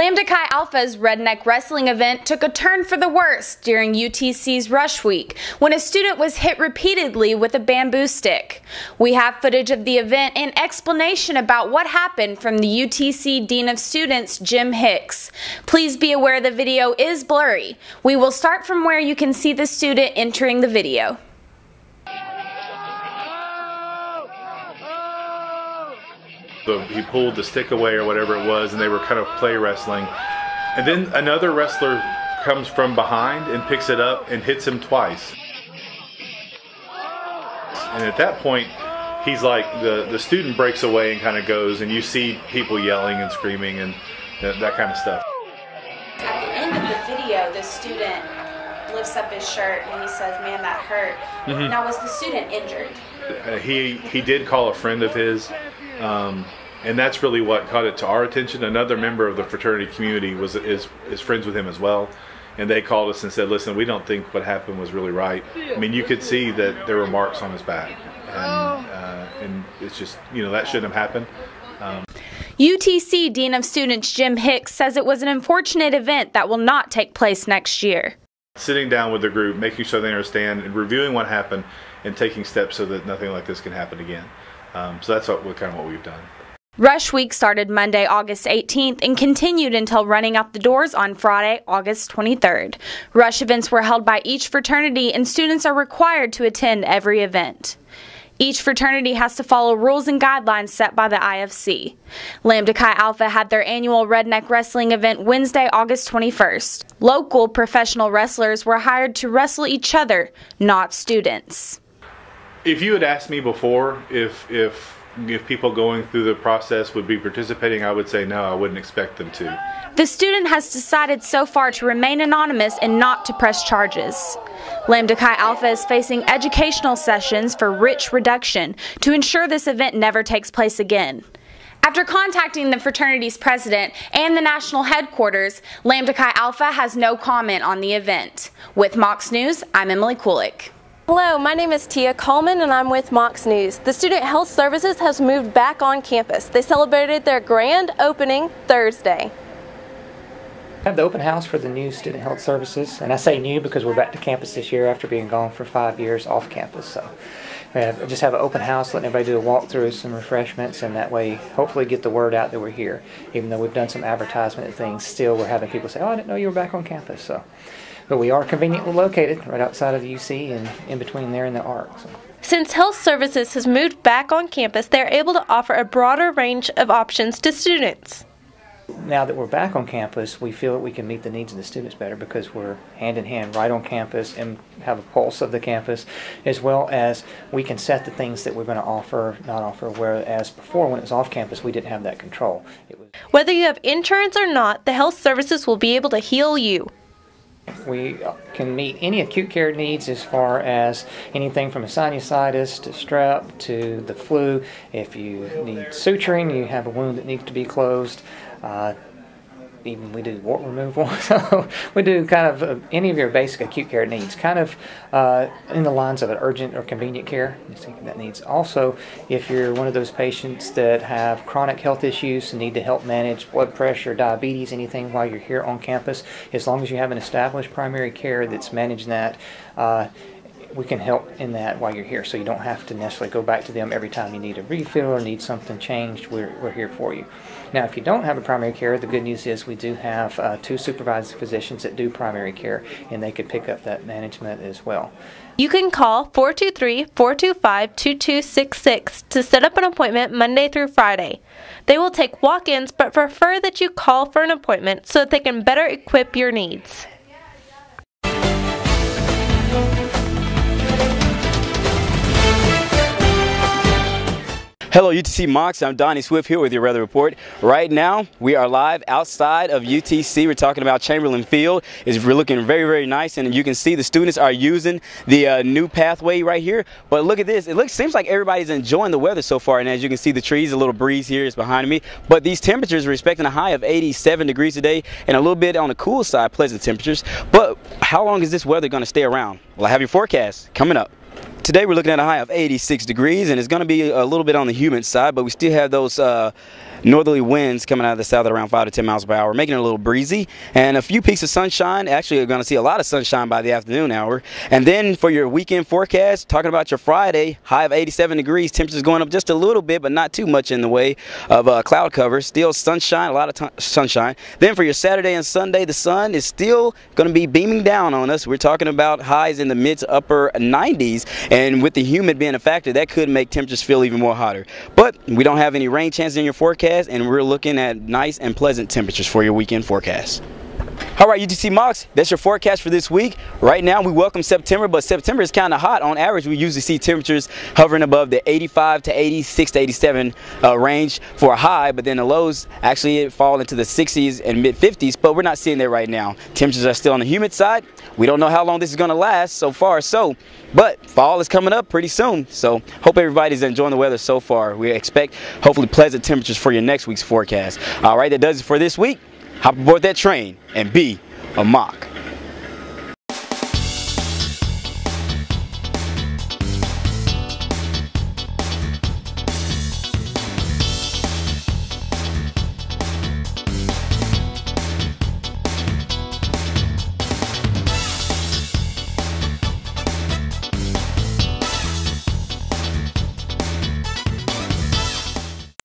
Lambda Chi Alpha's redneck wrestling event took a turn for the worse during UTC's Rush Week when a student was hit repeatedly with a bamboo stick. We have footage of the event and explanation about what happened from the UTC Dean of Students, Dean Hicks. Please be aware the video is blurry. We will start from where you can see the student entering the video. So he pulled the stick away or whatever it was, and they were kind of play wrestling. And then another wrestler comes from behind and picks it up and hits him twice. And at that point, he's like, the student breaks away and kind of goes, and you see people yelling and screaming and that kind of stuff. At the end of the video, the student lifts up his shirt and he says, "Man, that hurt." Now, was the student injured? He did call a friend of his. And that's really what caught it to our attention. Another member of the fraternity community is friends with him as well, and they called us and said, "Listen, we don't think what happened was really right." I mean, you could see that there were marks on his back, and it's just, you know, that shouldn't have happened. UTC Dean of Students Dean Hicks says it was an unfortunate event that will not take place next year. Sitting down with the group, making sure they understand, and reviewing what happened, and taking steps so that nothing like this can happen again. So that's what we've done. Rush Week started Monday, August 18th and continued until running out the doors on Friday, August 23rd. Rush events were held by each fraternity and students are required to attend every event. Each fraternity has to follow rules and guidelines set by the IFC. Lambda Chi Alpha had their annual redneck wrestling event Wednesday, August 21st. Local professional wrestlers were hired to wrestle each other, not students. If you had asked me before if people going through the process would be participating, I would say no, I wouldn't expect them to. The student has decided so far to remain anonymous and not to press charges. Lambda Chi Alpha is facing educational sessions for rich reduction to ensure this event never takes place again. After contacting the fraternity's president and the national headquarters, Lambda Chi Alpha has no comment on the event. With Mocs News, I'm Emily Kulick. Hello, my name is Tia Kalmon and I'm with Mocs News. The Student Health Services has moved back on campus. They celebrated their grand opening Thursday. We have the open house for the new Student Health Services, and I say new because we're back to campus this year after being gone for 5 years off campus. So we just have an open house, letting everybody do a walkthrough, some refreshments, and that way hopefully get the word out that we're here. Even though we've done some advertisement and things, still we're having people say, "Oh, I didn't know you were back on campus." But we are conveniently located right outside of the UC and in between there and the ARC. Since Health Services has moved back on campus, they're able to offer a broader range of options to students. Now that we're back on campus, we feel that we can meet the needs of the students better because we're hand in hand right on campus and have a pulse of the campus, as well as we can set the things that we're going to offer, not offer, whereas before when it was off campus we didn't have that control. Whether you have insurance or not, the Health Services will be able to heal you. We can meet any acute care needs as far as anything from a sinusitis to strep to the flu. If you need suturing, you have a wound that needs to be closed. Even we do wart removal. So we do kind of any of your basic acute care needs, kind of in the lines of an urgent or convenient care. That needs. Also, if you're one of those patients that have chronic health issues and need to help manage blood pressure, diabetes, anything while you're here on campus, as long as you have an established primary care that's managing that, we can help in that while you're here, so you don't have to necessarily go back to them every time you need a refill or need something changed. We're here for you. Now, if you don't have a primary care, the good news is we do have 2 supervising physicians that do primary care, and they could pick up that management as well. You can call 423-425-2266 to set up an appointment Monday through Friday. They will take walk-ins, but prefer that you call for an appointment so that they can better equip your needs. Hello UTC Mocs, I'm Donnie Swift here with your weather report. Right now we are live outside of UTC. We're talking about Chamberlain Field. We're looking very, very nice, and you can see the students are using the new pathway right here. But look at this, seems like everybody's enjoying the weather so far, and as you can see the trees, a little breeze here is behind me. But these temperatures are expecting a high of 87 degrees today and a little bit on the cool side, pleasant temperatures. But how long is this weather going to stay around? Well, I have your forecast coming up. Today we're looking at a high of 86 degrees, and it's going to be a little bit on the humid side, but we still have those northerly winds coming out of the south at around 5 to 10 miles per hour, making it a little breezy, and a few peaks of sunshine. Actually, you're going to see a lot of sunshine by the afternoon hour. And then for your weekend forecast, talking about your Friday, high of 87 degrees, temperatures going up just a little bit, but not too much in the way of cloud cover. Still sunshine, a lot of sunshine. Then for your Saturday and Sunday, the sun is still going to be beaming down on us. We're talking about highs in the mid to upper 90s, and with the humid being a factor, that could make temperatures feel even more hotter. But we don't have any rain chances in your forecast, and we're looking at nice and pleasant temperatures for your weekend forecast. All right, UTC Mocs, that's your forecast for this week. Right now, we welcome September, but September is kind of hot. On average, we usually see temperatures hovering above the 85 to 86 to 87 range for a high, but then the lows actually fall into the 60s and mid-50s, but we're not seeing that right now. Temperatures are still on the humid side. We don't know how long this is going to last so far, but fall is coming up pretty soon, so hope everybody's enjoying the weather so far. We expect hopefully pleasant temperatures for your next week's forecast. All right, that does it for this week. Hop aboard that train and be a Moc.